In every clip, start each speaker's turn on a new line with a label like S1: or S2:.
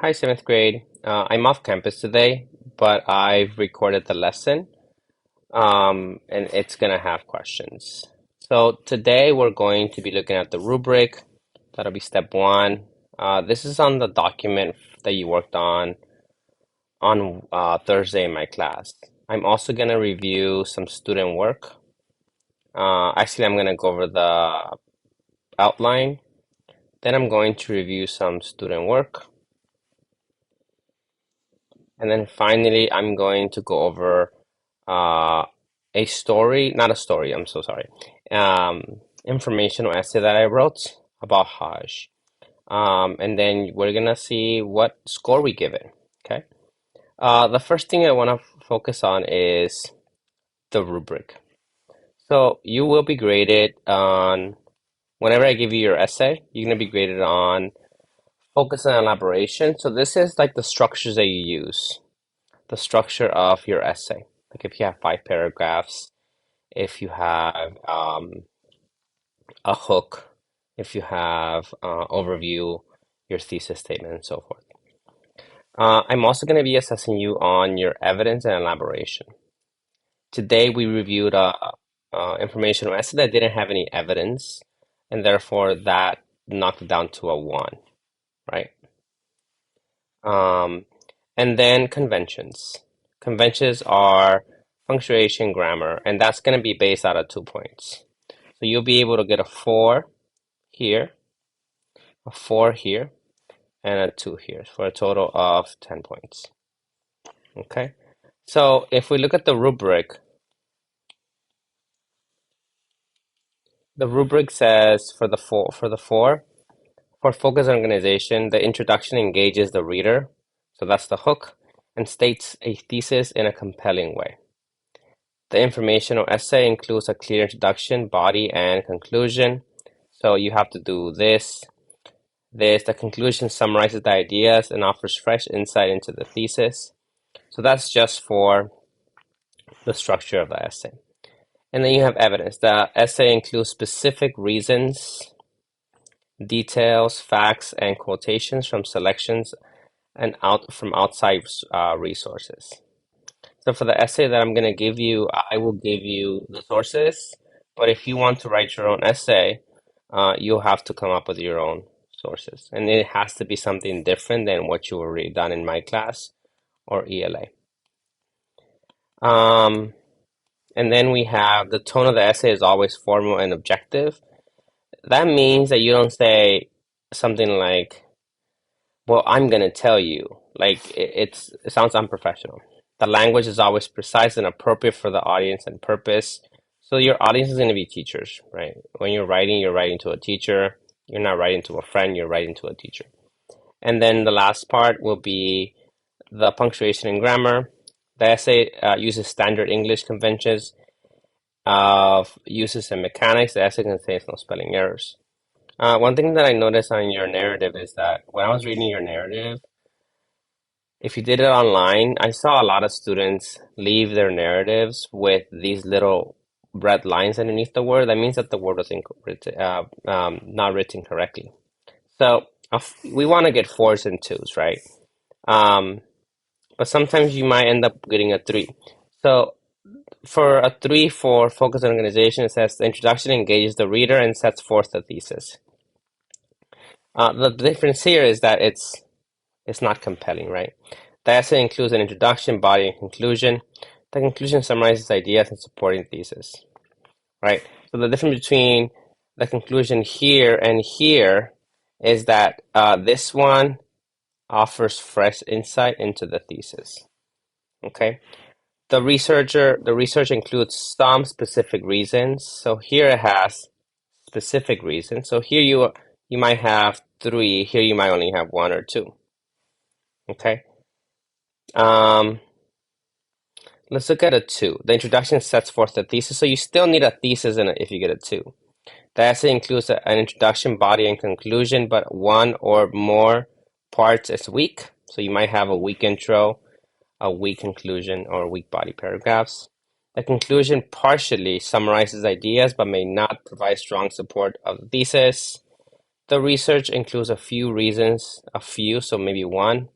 S1: Hi, seventh grade. I'm off campus today, but I've recorded the lesson, and it's gonna have questions. So today we're going to be looking at the rubric. That'll be step one. This is on the document that you worked on Thursday in my class. I'm also gonna review some student work. Actually, I'm gonna go over the outline. Then I'm going to review some student work. And then finally, I'm going to go over uh, a story, not a story, I'm so sorry, informational essay that I wrote about Hajj. And then we're gonna see what score we give it. Okay. The first thing I want to focus on is the rubric. So you will be graded on, whenever I give you your essay, you're gonna be graded on focus and elaboration. So this is like the structures that you use, the structure of your essay. Like if you have 5 paragraphs, if you have a hook, if you have overview, your thesis statement, and so forth. I'm also going to be assessing you on your evidence and elaboration. Today we reviewed informational essay that didn't have any evidence, and therefore that knocked it down to a 1, right? Um, and then conventions. Conventions are punctuation, grammar, and that's going to be based out of 2 points. So you'll be able to get a 4 here, a 4 here, and a 2 here for a total of 10 points. Okay, so if we look at the rubric says for focus and organization, the introduction engages the reader, so that's the hook, and states a thesis in a compelling way. The informational essay includes a clear introduction, body, and conclusion. So you have to do this. The conclusion summarizes the ideas and offers fresh insight into the thesis. So that's just for the structure of the essay. And then you have evidence. The essay includes specific reasons, details, facts, and quotations from selections and from outside resources. So for the essay that I'm going to give you, I will give you the sources. But if you want to write your own essay, you'll have to come up with your own sources. And it has to be something different than what you already done in my class or ELA. Um, and then we have the tone of the essay is always formal and objective. That means that you don't say something like, well, I'm going to tell you. Like it sounds unprofessional. The language is always precise and appropriate for the audience and purpose. So your audience is going to be teachers, right? When you're writing to a teacher. You're not writing to a friend, you're writing to a teacher. And then the last part will be the punctuation and grammar. The essay uses standard English conventions of uses and mechanics. The essay contains no spelling errors. One thing that I noticed on your narrative is that when I was reading your narrative, if you did it online, I saw a lot of students leave their narratives with these little red lines underneath the word. That means that the word was not written correctly. So we want to get 4s and 2s, right? Um, but sometimes you might end up getting a 3. So for a 3 for focus on organization, it says the introduction engages the reader and sets forth the thesis. The difference here is that it's not compelling, right? The essay includes an introduction, body, and conclusion. The conclusion summarizes ideas and supporting thesis, right? So the difference between the conclusion here and here is that this one offers fresh insight into the thesis, okay? The research includes some specific reasons. So here it has specific reasons. So here you might have 3. Here you might only have 1 or 2. Okay. Um, let's look at a 2. The introduction sets forth the thesis. So you still need a thesis in it if you get a 2. The essay includes an introduction, body, and conclusion, but 1 or more parts is weak. So you might have a weak intro, a weak conclusion, or weak body paragraphs. The conclusion partially summarizes ideas but may not provide strong support of the thesis. The research includes a few reasons, so maybe one.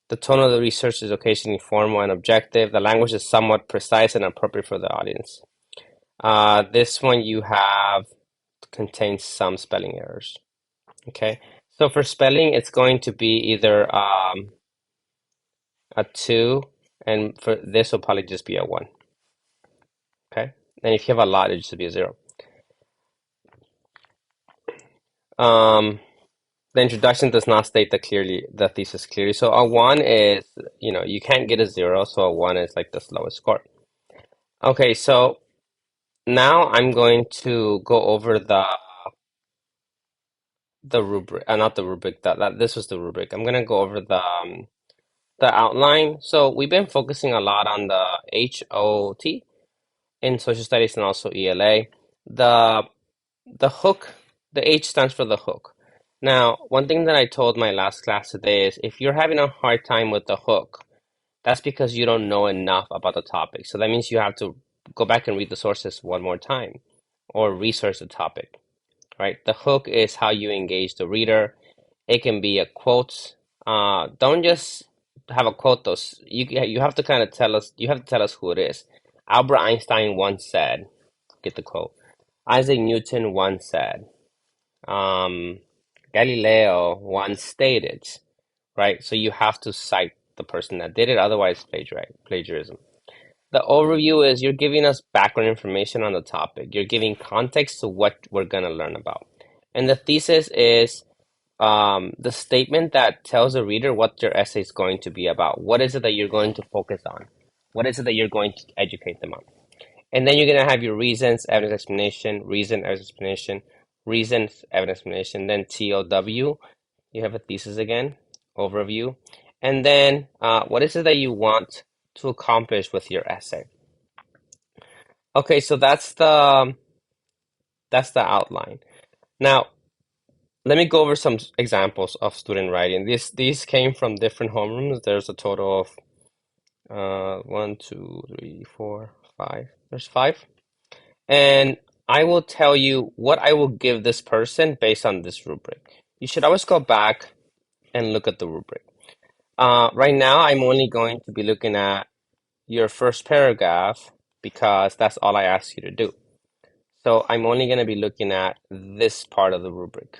S1: The tone of the research is occasionally formal and objective. The language is somewhat precise and appropriate for the audience. This one you have contains some spelling errors. Okay, so for spelling, it's going to be either a 2, and for this will probably just be a 1. Okay, and if you have a lot, it should be a 0. Um, the introduction does not state the thesis clearly. So a 1 is, you can't get a 0, so a 1 is like the slowest score. Okay, so now I'm going to go over the rubric, not the rubric, that this was the rubric. I'm gonna go over the outline. So we've been focusing a lot on the HOT in social studies and also ELA. The the hook, the H stands for the hook. Now, one thing that I told my last class today is if you're having a hard time with the hook, that's because you don't know enough about the topic. So that means you have to go back and read the sources one more time or research the topic, right? The hook is how you engage the reader. It can be a quote. Don't just have a quote though. You have to kind of tell us. You have to tell us who it is. Albert Einstein once said, get the quote. Isaac Newton once said. Um, Galileo once stated, right? So you have to cite the person that did it, otherwise plagiarism. The overview is you're giving us background information on the topic. You're giving context to what we're going to learn about. And the thesis is the statement that tells the reader what your essay is going to be about. What is it that you're going to focus on? What is it that you're going to educate them on? And then you're going to have your reasons, evidence explanation, reason, evidence explanation, reasons, evidence explanation, then TOW. You have a thesis again, overview. And then what is it that you want to accomplish with your essay? Okay, so that's the outline. Now, let me go over some examples of student writing. These came from different homerooms. There's a total of 1, 2, 3, 4, 5. There's 5. And I will tell you what I will give this person based on this rubric. You should always go back and look at the rubric. Right now, I'm only going to be looking at your first paragraph because that's all I ask you to do. So I'm only going to be looking at this part of the rubric.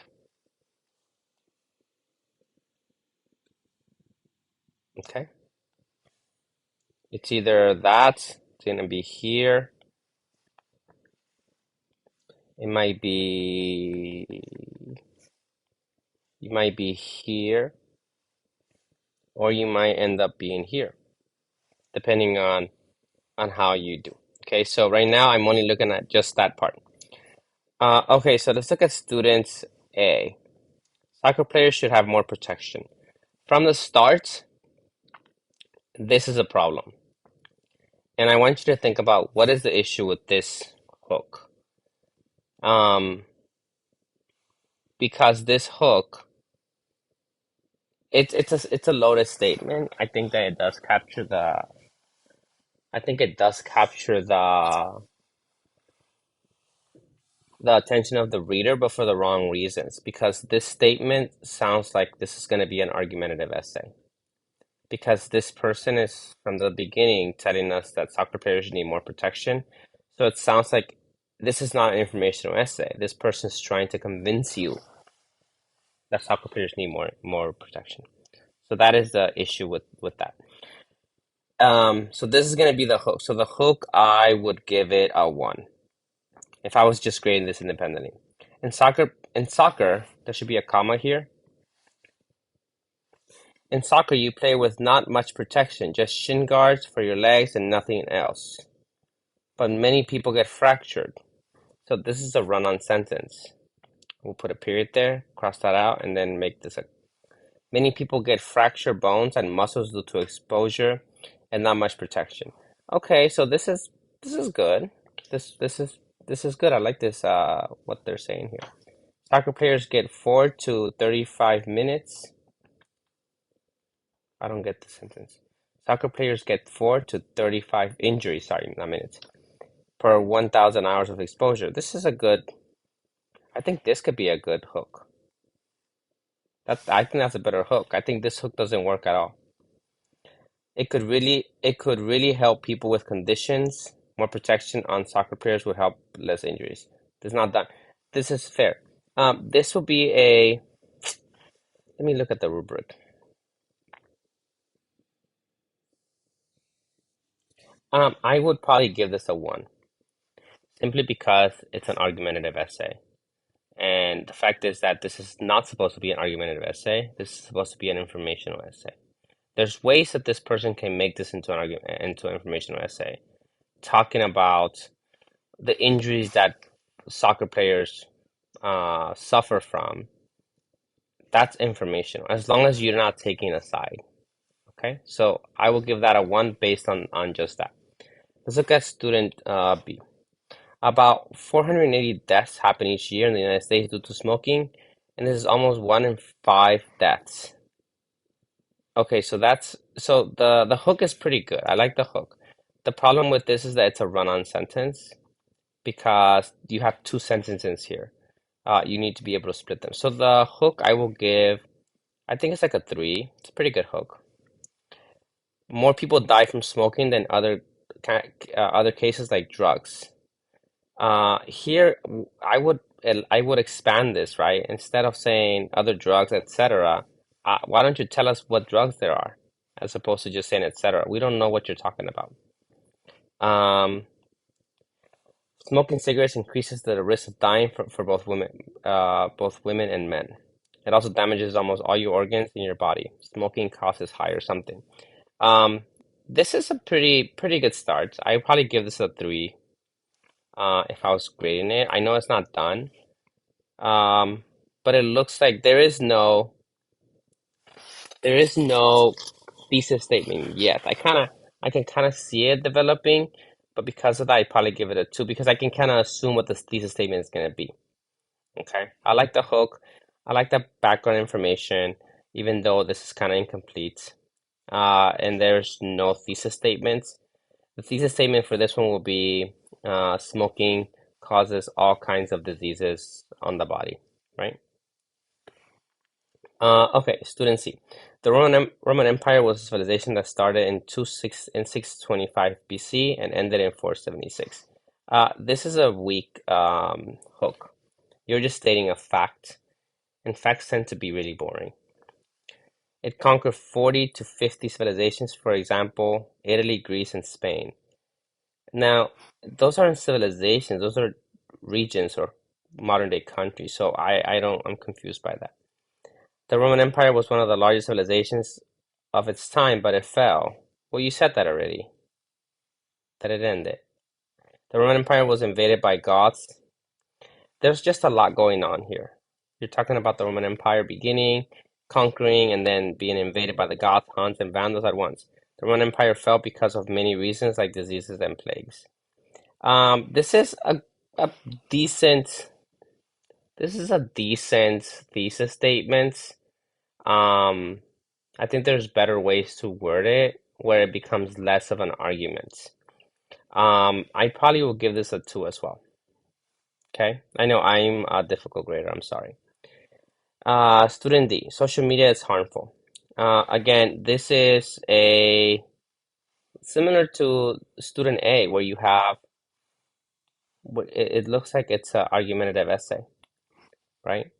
S1: Okay? It's either that, it's going to be here. It might be, you might be here, or you might end up being here, depending on how you do. Okay, so right now I'm only looking at just that part. Okay, so let's look at students A. Soccer players should have more protection. From the start, this is a problem. And I want you to think about what is the issue with this hook. Because this hook, it's a loaded statement. I think that it does capture the attention of the reader, but for the wrong reasons. Because this statement sounds like this is going to be an argumentative essay. Because this person is from the beginning telling us that soccer players need more protection. So it sounds like this is not an informational essay. This person's trying to convince you that soccer players need more protection. So that is the issue with that. So this is going to be the hook. So the hook, I would give it a 1 if I was just grading this independently. In soccer, there should be a comma here. In soccer, you play with not much protection, just shin guards for your legs and nothing else. But many people get fractured. So this is a run-on sentence. We'll put a period there, cross that out, and then make this a. Many people get fractured bones and muscles due to exposure and not much protection. Okay, so this is good. This is good. I like this. What they're saying here. Soccer players get 4 to 35 minutes. I don't get the sentence. Soccer players get 4 to 35 injuries. Sorry, not minutes. Per 1,000 hours of exposure. This is a good. I think this could be a good hook. I think that's a better hook. I think this hook doesn't work at all. It could really help people with conditions. More protection on soccer players would help less injuries. This is not done. This is fair. This will be a. Let me look at the rubric. I would probably give this a one, simply because it's an argumentative essay. And the fact is that this is not supposed to be an argumentative essay. This is supposed to be an informational essay. There's ways that this person can make this into an argument, into an informational essay, talking about the injuries that soccer players suffer from. That's informational, as long as you're not taking a side. Okay, so I will give that a one based on just that. Let's look at student B. About 480 deaths happen each year in the United States due to smoking, and this is almost one in five deaths. Okay, so the hook is pretty good. I like the hook. The problem with this is that it's a run-on sentence because you have two sentences here. You need to be able to split them. So the hook I will give, I think it's like a three. It's a pretty good hook. More people die from smoking than other cases like drugs. Here I would expand this, right? Instead of saying other drugs, etc. Why don't you tell us what drugs there are, as opposed to just saying etc. We don't know what you're talking about. Um, Smoking cigarettes increases the risk of dying for both women and men. It also damages almost all your organs in your body. Smoking causes high or something. Um, this is a pretty good start. I probably give this a three. If I was grading it, I know it's not done. Um, but it looks like there is no thesis statement yet. I can kind of see it developing, but because of that, I probably give it a two because I can kind of assume what the thesis statement is going to be. Okay, I like the hook. I like the background information, even though this is kind of incomplete. And there's no thesis statements. The thesis statement for this one will be smoking causes all kinds of diseases on the body, right? Okay, student C. The Roman Empire was a civilization that started in 625 BC and ended in 476. This is a weak hook. You're just stating a fact, and facts tend to be really boring. It conquered 40 to 50 civilizations, for example, Italy, Greece, and Spain. Now, those aren't civilizations, those are regions or modern day countries. So I'm confused by that. The Roman Empire was one of the largest civilizations of its time, but it fell. Well, you said that already, that it ended. The Roman Empire was invaded by Goths. There's just a lot going on here. You're talking about the Roman Empire beginning, conquering, and then being invaded by the Goths, Huns, and Vandals at once. The Roman Empire fell because of many reasons like diseases and plagues. This is a decent this is a decent thesis statement. Um, I think there's better ways to word it where it becomes less of an argument. I probably will give this a two as well. Okay, I know I'm a difficult grader. I'm sorry. Student D, social media is harmful. Again, this is a similar to student A, where you have it looks like it's an argumentative essay, right?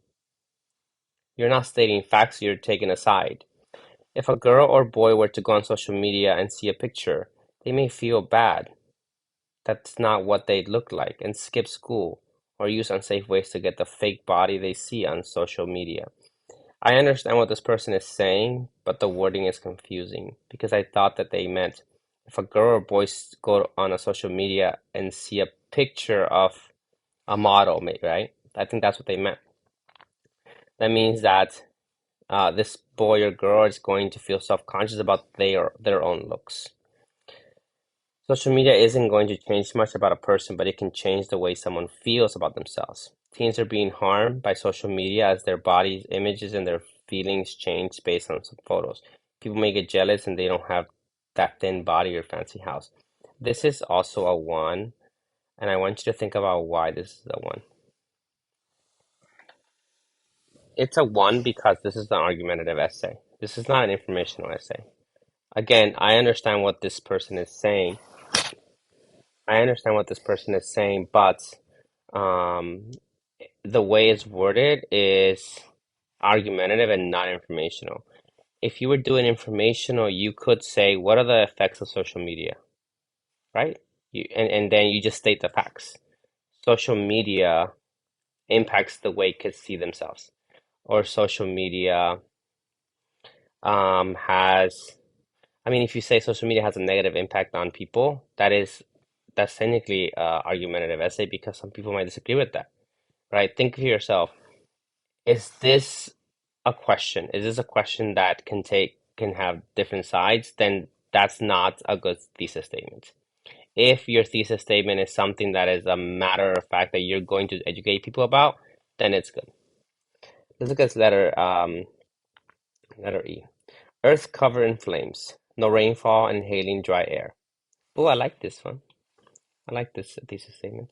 S1: You're not stating facts, you're taking a side. If a girl or boy were to go on social media and see a picture, they may feel bad. That's not what they look like and skip school or use unsafe ways to get the fake body they see on social media. I understand what this person is saying, but the wording is confusing because I thought that they meant if a girl or boy go on a social media and see a picture of a model, right? I think that's what they meant. That means that this boy or girl is going to feel self-conscious about their own looks. Social media isn't going to change much about a person, but it can change the way someone feels about themselves. Teens are being harmed by social media as their bodies, images, and their feelings change based on some photos. People may get jealous and they don't have that thin body or fancy house. This is also a one, and I want you to think about why this is a one. It's a one because this is an argumentative essay. This is not an informational essay. Again, I understand what this person is saying. I understand what this person is saying, but um, the way it's worded is argumentative and not informational. If you were doing informational, you could say, what are the effects of social media, right? And then you just state the facts. Social media impacts the way kids see themselves, or social media has, I mean, if you say social media has a negative impact on people, that's technically argumentative essay because some people might disagree with that, right? Think for yourself, is this a question? Is this a question that can have different sides? Then that's not a good thesis statement. If your thesis statement is something that is a matter of fact that you're going to educate people about, then it's good. Let's look at letter E. Earth covered in flames, no rainfall, inhaling dry air. Oh, I like this one. I like this thesis statement.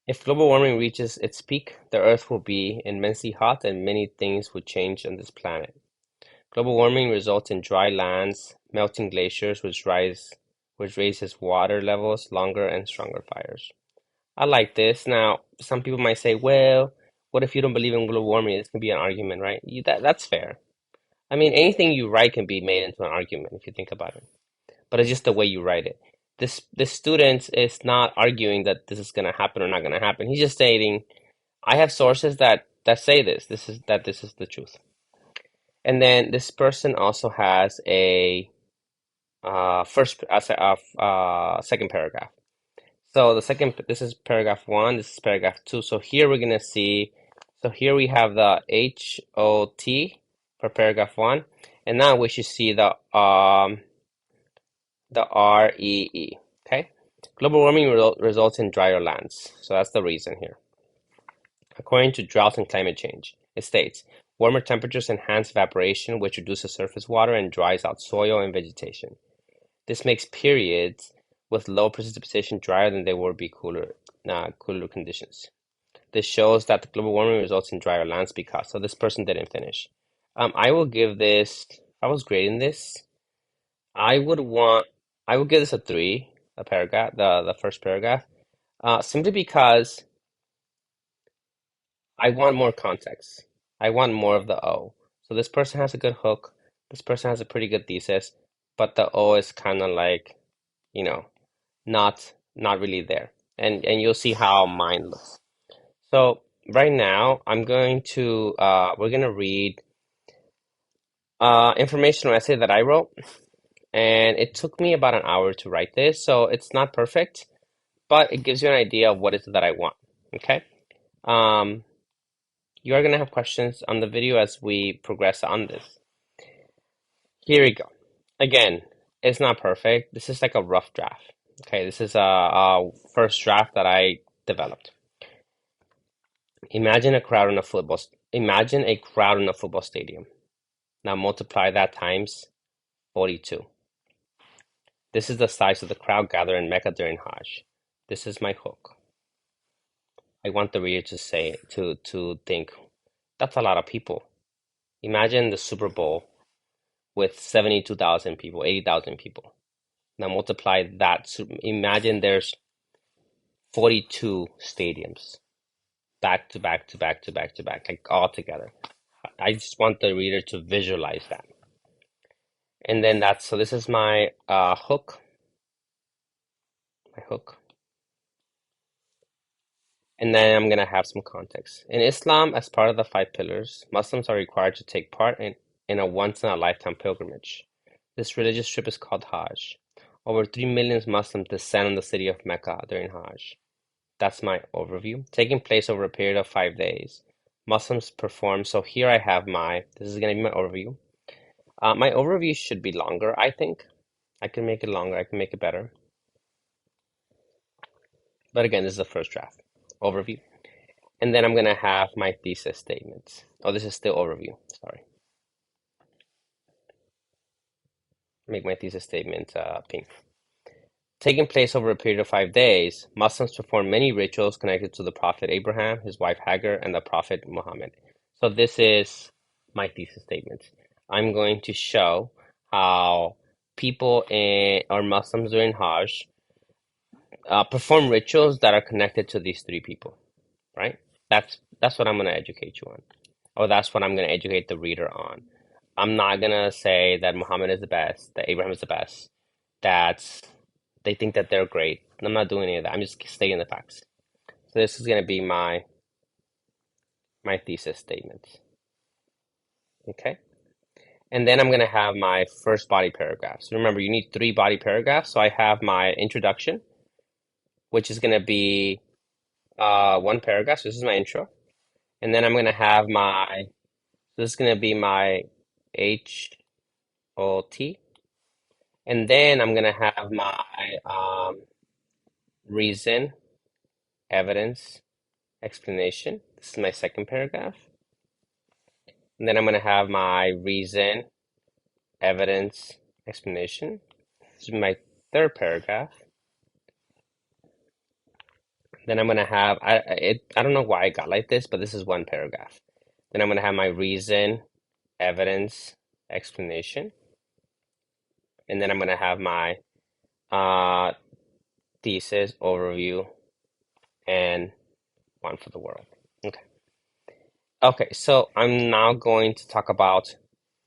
S1: If global warming reaches its peak, the Earth will be immensely hot and many things would change on this planet. Global warming results in dry lands, melting glaciers, which raises water levels, longer and stronger fires. I like this. Now, some people might say, well, what if you don't believe in global warming? This can be an argument, right? That's fair. I mean, anything you write can be made into an argument if you think about it, but it's just the way you write it. This student is not arguing that this is going to happen or not going to happen. He's just stating, I have sources that say this. This is the truth. And then this person also has a second paragraph. So this is paragraph one, this is paragraph two. So here we're gonna see, so here we have the HOT for paragraph one, and now we should see the REE. Okay, global warming results in drier lands. So that's the reason here. According to Drought and Climate Change, it states warmer temperatures enhance evaporation, which reduces surface water and dries out soil and vegetation. This makes periods with low precipitation drier than they would be cooler conditions. This shows that the global warming results in drier lands because. So this person didn't finish. I will give this. If I was grading this, I would want. I would give this a three. A paragraph. The first paragraph. Simply because I want more context. I want more of the O. So this person has a good hook. This person has a pretty good thesis, but the O is kind of like, you know, not really there. And you'll see how mine looks. So right now I'm going to we're gonna read informational essay that I wrote, and it took me about an hour to write this, so it's not perfect, but it gives you an idea of what it is that I want. Okay. Um, you are gonna have questions on the video as we progress on this. Here we go. Again, it's not perfect. This is like a rough draft. Okay, this is a first draft that I developed. Imagine a crowd in a football stadium. Now multiply that times 42. This is the size of the crowd gathered in Mecca during Hajj. This is my hook. I want the reader to think, that's a lot of people. Imagine the Super Bowl with 72,000 people, 80,000 people. Now multiply that. Imagine there's 42 stadiums back to back to back to back to back, like all together. I just want the reader to visualize that. And then so this is my hook, my hook. And then I'm gonna have some context. In Islam, as part of the five pillars, Muslims are required to take part in a once-in-a-lifetime pilgrimage. This religious trip is called Hajj. Over 3 million Muslims descend on the city of Mecca during Hajj. That's my overview. Taking place over a period of 5 days. Muslims perform, so here I have this is gonna be my overview. My overview should be longer, I think. I can make it longer, I can make it better. But again, this is the first draft. Overview. And then I'm going to have my thesis statements. Oh, this is still overview. Sorry. Make my thesis statement pink. Taking place over a period of 5 days, Muslims perform many rituals connected to the Prophet Abraham, his wife Hagar, and the Prophet Muhammad. So this is my thesis statement. I'm going to show how people or Muslims during Hajj perform rituals that are connected to these three people, right? That's what I'm going to educate you on, or that's what I'm going to educate the reader on. I'm not going to say that Muhammad is the best, that Abraham is the best, that they think that they're great. I'm not doing any of that. I'm just stating the facts. So this is going to be my thesis statement. Okay? And then I'm going to have my first body paragraph. So remember, you need 3 body paragraphs. So I have my introduction, which is going to be 1 paragraph. So this is my intro. And then I'm going to have this is going to be my HOT. And then I'm going to have my reason, evidence, explanation. This is my second paragraph. And then I'm going to have my reason, evidence, explanation. This is my third paragraph. Then I'm going to have, I don't know why I got like this, but this is 1 paragraph. Then I'm going to have my reason, evidence, explanation. And then I'm going to have my thesis, overview, and one for the world. Okay. Okay, so I'm now going to talk about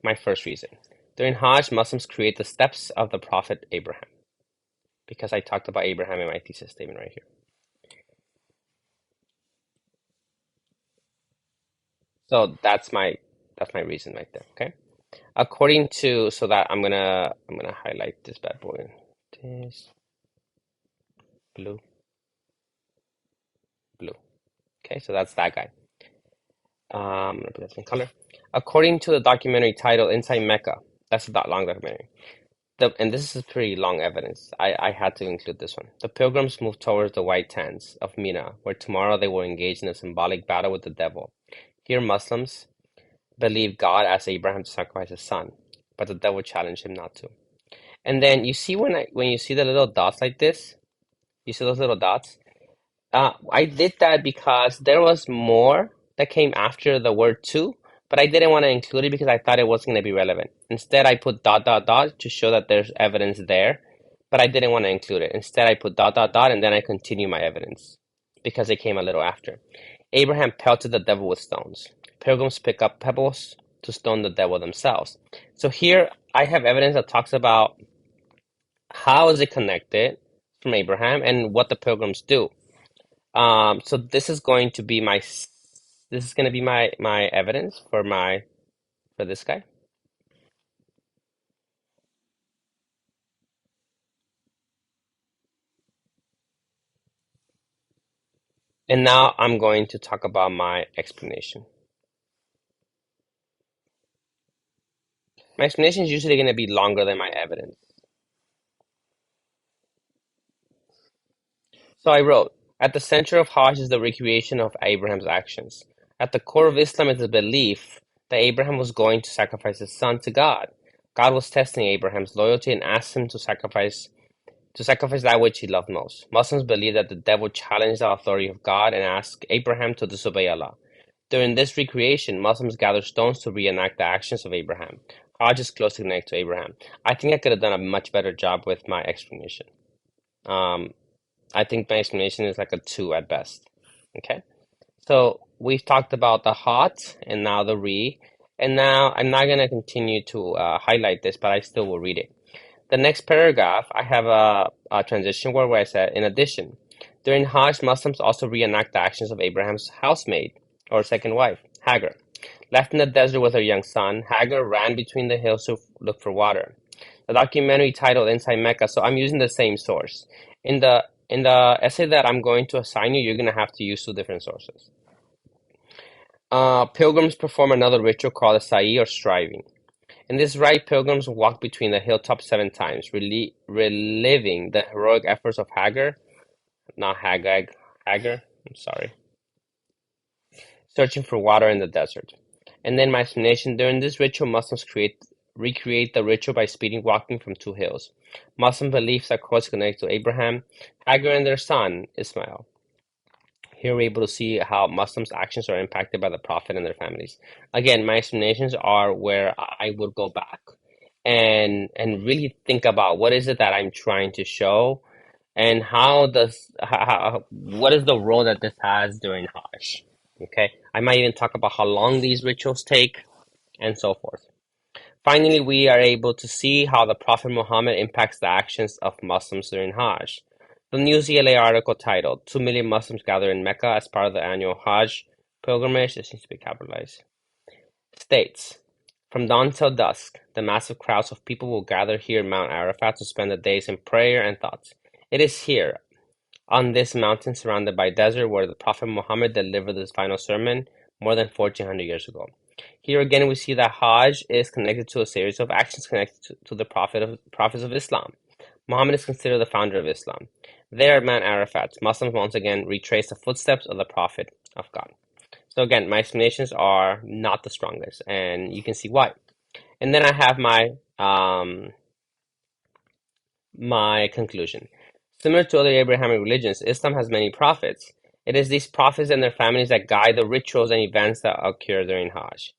S1: my first reason. During Hajj, Muslims create the steps of the Prophet Abraham, because I talked about Abraham in my thesis statement right here. So that's my reason right there. Okay. According to so that I'm gonna highlight this bad boy. This blue, blue. Okay, so that's that guy. I'm gonna put that in color. According to the documentary titled Inside Mecca, that's a long documentary. And this is pretty long evidence. I had to include this one. The pilgrims moved towards the white sands of Mina, where tomorrow they will engage in a symbolic battle with the devil. Here, Muslims believe God asked Abraham to sacrifice his son, but the devil challenged him not to. And then you see when you see the little dots like this, you see those little dots? I did that because there was more that came after the word to, but I didn't want to include it because I thought it wasn't going to be relevant. Instead, I put dot dot dot to show that there's evidence there, but I didn't want to include it. Instead, I put dot dot dot and then I continue my evidence because it came a little after. Abraham pelted the devil with stones. Pilgrims pick up pebbles to stone the devil themselves. So here I have evidence that talks about how is it connected from Abraham and what the pilgrims do. So this is going to be my evidence for this guy. And now I'm going to talk about my explanation. My explanation is usually going to be longer than my evidence. So I wrote, at the center of Hajj is the recreation of Abraham's actions. At the core of Islam is the belief that Abraham was going to sacrifice his son to God. God was testing Abraham's loyalty and asked him to sacrifice that which he loved most. Muslims believe that the devil challenged the authority of God and asked Abraham to disobey Allah. During this recreation, Muslims gather stones to reenact the actions of Abraham. Hajj is closely connected to Abraham. I think I could have done a much better job with my explanation. Um, I think my explanation is like a 2 at best. Okay? So we've talked about the hot and now the re. And now I'm not going to continue to highlight this, but I still will read it. The next paragraph, I have a transition word where I said, in addition, during Hajj, Muslims also reenact the actions of Abraham's housemaid, or second wife, Hagar. Left in the desert with her young son, Hagar ran between the hills to look for water. The documentary titled Inside Mecca, so I'm using the same source. In the essay that I'm going to assign you, you're going to have to use 2 different sources. Pilgrims perform another ritual called a sa'i, or striving. In this rite, pilgrims walk between the hilltops 7 times, reliving the heroic efforts of Hagar, not Hagag, Hagar, I'm sorry, searching for water in the desert. And then my explanation, during this ritual, Muslims create recreate the ritual by speeding walking from two hills. Muslim beliefs are closely connected to Abraham, Hagar, and their son Ismail. Here we're able to see how Muslims' actions are impacted by the Prophet and their families. Again, my explanations are where I would go back and really think about what is it that I'm trying to show, and what is the role that this has during Hajj. Okay, I might even talk about how long these rituals take and so forth. Finally, we are able to see how the Prophet Muhammad impacts the actions of Muslims during Hajj. The New ZLA article titled 2 Million Muslims Gather in Mecca as Part of the Annual Hajj Pilgrimage, this needs to be capitalized, states, from dawn till dusk, the massive crowds of people will gather here in Mount Arafat to spend the days in prayer and thoughts. It is here, on this mountain surrounded by desert, where the Prophet Muhammad delivered his final sermon more than 1400 years ago. Here again we see that Hajj is connected to a series of actions connected to the prophets of Islam. Muhammad is considered the founder of Islam. There at Mount Arafat, Muslims once again retrace the footsteps of the Prophet of God. So again, my explanations are not the strongest, and you can see why. And then I have my conclusion. Similar to other Abrahamic religions, Islam has many prophets. It is these prophets and their families that guide the rituals and events that occur during Hajj.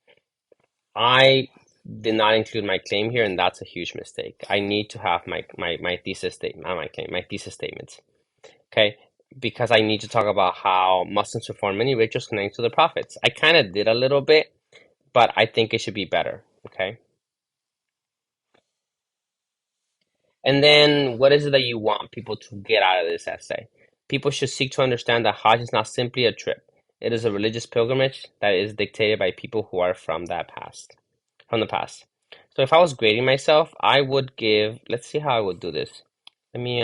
S1: I did not include my claim here, and that's a huge mistake. I need to have my thesis statement, not my claim, my thesis statements. Okay, because I need to talk about how Muslims perform many rituals connected to the prophets. I kind of did a little bit, but I think it should be better. Okay. And then what is it that you want people to get out of this essay? People should seek to understand that Hajj is not simply a trip. It is a religious pilgrimage that is dictated by people who are from the past. So if I was grading myself, I would give, let's see how I would do this. Let me,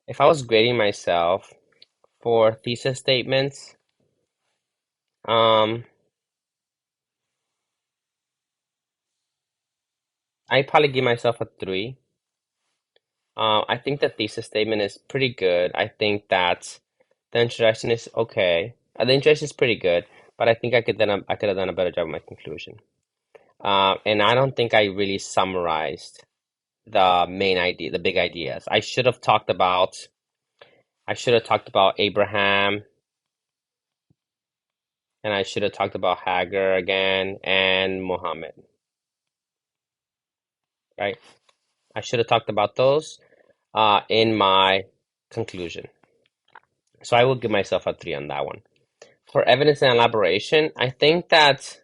S1: if I was grading myself for thesis statements, um, I'd probably give myself a 3. I think the thesis statement is pretty good. I think that the introduction is okay. The introduction is pretty good, but I think I could have done a better job with my conclusion. And I don't think I really summarized the main idea, the big ideas. I should have talked about Abraham, and I should have talked about Hagar again and Muhammad, right? I should have talked about those in my conclusion. So I will give myself a 3 on that one. For evidence and elaboration, I think that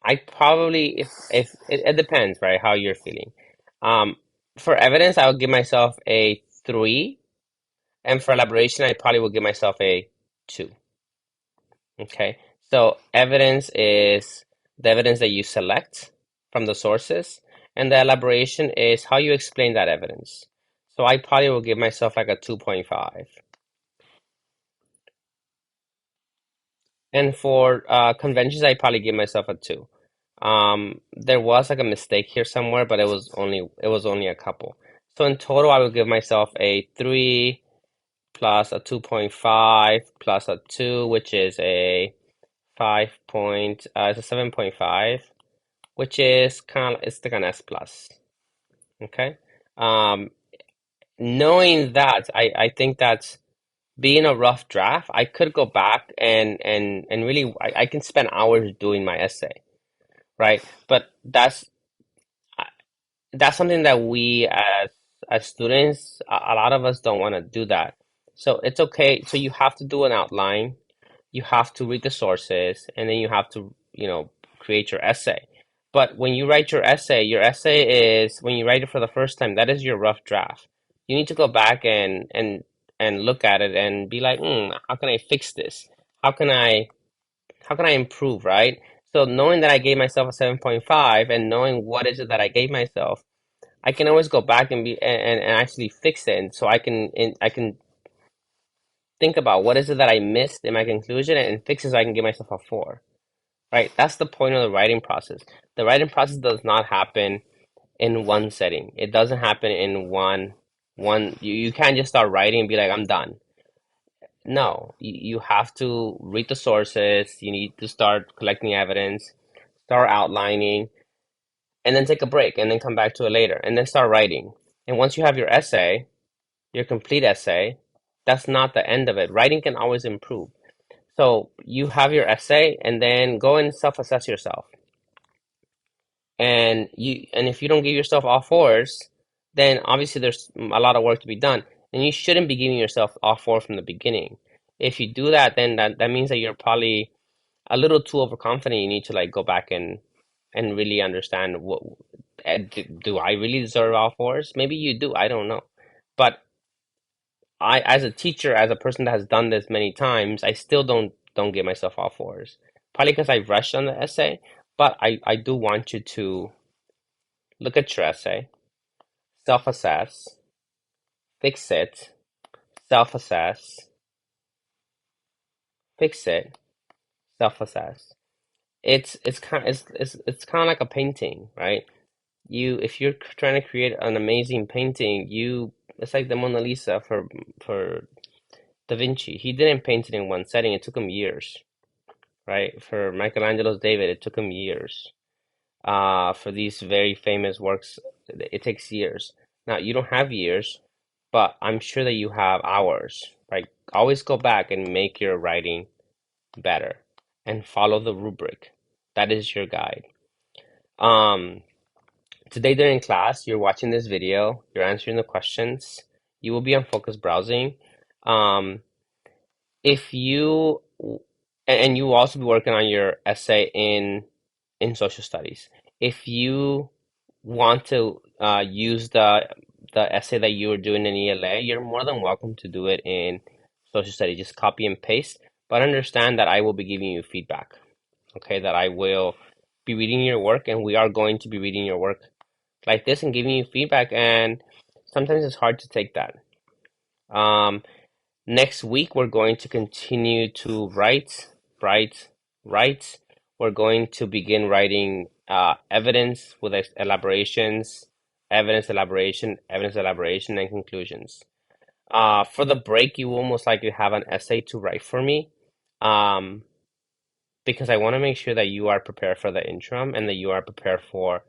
S1: I probably, if it depends, right, how you're feeling. Um, for evidence, I would give myself a 3, and for elaboration, I probably would give myself a 2. Okay, so evidence is the evidence that you select from the sources, and the elaboration is how you explain that evidence. So I probably will give myself like a 2.5. And for conventions, I probably give myself a 2. There was like a mistake here somewhere, but it was only a couple. So in total, I would give myself a 3 plus a 2.5 plus a 2, which is a it's a 7.5, which is it's like an S plus. Okay. Um, knowing that, I think that being a rough draft, I could go back and really I can spend hours doing my essay, right? But that's something that we as students, a lot of us don't want to do that. So it's okay. So you have to do an outline, you have to read the sources, and then you have to, create your essay. But when you write your essay is when you write it for the first time, that is your rough draft. You need to go back and look at it and be like, how can I fix this? How can I how can I improve, right? So knowing that I gave myself a 7.5 and knowing what is it that I gave myself, I can always go back and actually fix it. And so I can think about what is it that I missed in my conclusion and fix it so I can give myself a 4. Right? That's the point of the writing process. The writing process does not happen in one setting. It doesn't happen in one you can't just start writing and be like, I'm done. no, you have to read the sources. You need to start collecting evidence, start outlining, and then take a break, and then come back to it later, and then start writing. And once you have your essay, your complete essay, that's not the end of it. Writing can always improve. So you have your essay, and then go and self-assess yourself. And if you don't give yourself all fours, then obviously there's a lot of work to be done, and you shouldn't be giving yourself all four from the beginning. If you do that, then that means that you're probably a little too overconfident. You need to like go back and really understand what do I really deserve all fours? Maybe you do, I don't know. But I, as a teacher, as a person that has done this many times, I still don't give myself all fours. Probably because I rushed on the essay, but I do want you to look at your essay, self-assess, fix it, self-assess, fix it, self-assess. It's kind of like a painting, right? If you're trying to create an amazing painting, it's like the Mona Lisa for Da Vinci. He didn't paint it in one setting. It took him years, right? For Michelangelo's David, it took him years. For these very famous works, it takes years. Now, you don't have years, but I'm sure that you have hours, right? Always go back and make your writing better and follow the rubric. That is your guide. Um, Today during class, you're watching this video, you're answering the questions, you will be on focus browsing. Um, if you and you will also be working on your essay in social studies. If you want to use the essay that you were doing in ELA, you're more than welcome to do it in social studies. Just copy and paste, but understand that I will be giving you feedback. Okay, that I will be reading your work, and we are going to be reading your work like this and giving you feedback. And sometimes it's hard to take that. Um, Next week, we're going to continue to write, write. We're going to begin writing evidence with elaborations, evidence elaboration, and conclusions. For the break, you will most likely have an essay to write for me, um, because I want to make sure that you are prepared for the interim and that you are prepared for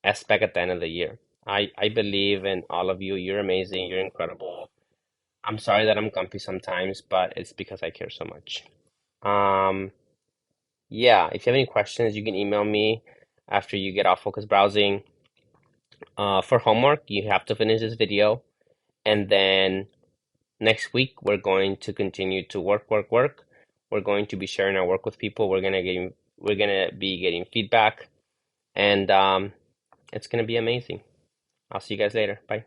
S1: SPEC at the end of the year. I believe in all of you. You're amazing. You're incredible. I'm sorry that I'm grumpy sometimes, but it's because I care so much. Um, yeah, if you have any questions, you can email me after you get off focus browsing. For homework, you have to finish this video, and then next week we're going to continue to work. We're going to be sharing our work with people. We're gonna be getting feedback, and it's gonna be amazing. I'll see you guys later. Bye.